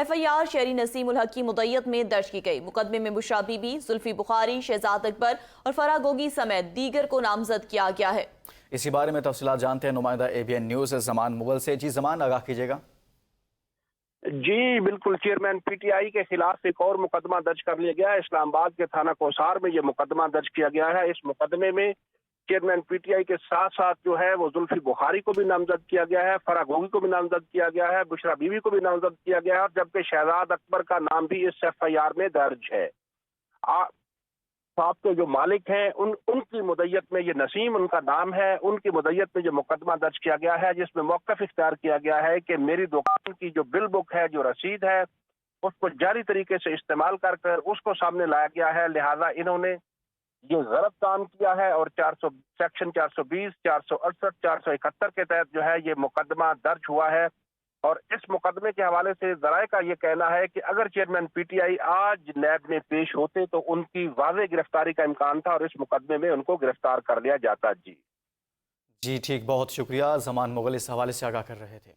FIR शहरी नसीम उल हक की मुद्दत में दर्ज की गई। मुकदमे में बुशरा बीबी, जुल्फी बुखारी, शहजाद अकबर और फराह गोगी समेत दीगर को नामजद किया गया है। इसी बारे में तफसीलात जानते हैं नुमाइंदा ABN न्यूज़ ज़मान मुगल से। जी ज़मान, आगाह कीजिएगा। जी बिल्कुल, चेयरमैन PTI के खिलाफ एक और मुकदमा दर्ज कर लिया गया है। इस्लामाबाद के थाना कोसार में ये मुकदमा दर्ज किया गया है। इस मुकदमे में चेयरमैन PTI के साथ साथ जो है वो जुल्फी बुखारी को भी नामजद किया गया है, फराह गोगी को भी नामजद किया गया है, बुशरा बीबी को भी नामजद किया गया है, जबकि शहजाद अकबर का नाम भी इस FIR में दर्ज है। साहब के जो मालिक हैं उनकी मुद्दत में ये नसीम उनका नाम है, उनकी मुद्दत में जो मुकदमा दर्ज किया गया है, जिसमें मौक़िफ़ इख्तियार किया गया है कि मेरी दुकान की जो बिल बुक है, जो रसीद है, उसको जारी तरीके से इस्तेमाल कर उसको सामने लाया गया है। लिहाजा इन्होंने ये गलत काम किया है और सेक्शन 420, 468, 471 के तहत जो है ये मुकदमा दर्ज हुआ है। और इस मुकदमे के हवाले से ज़राए का ये कहना है कि अगर चेयरमैन PTI आज नैब में पेश होते तो उनकी वाज़ेह गिरफ्तारी का इम्कान था और इस मुकदमे में उनको गिरफ्तार कर लिया जाता। जी ठीक, बहुत शुक्रिया। ज़मान मुगल इस हवाले से आगाह कर रहे थे।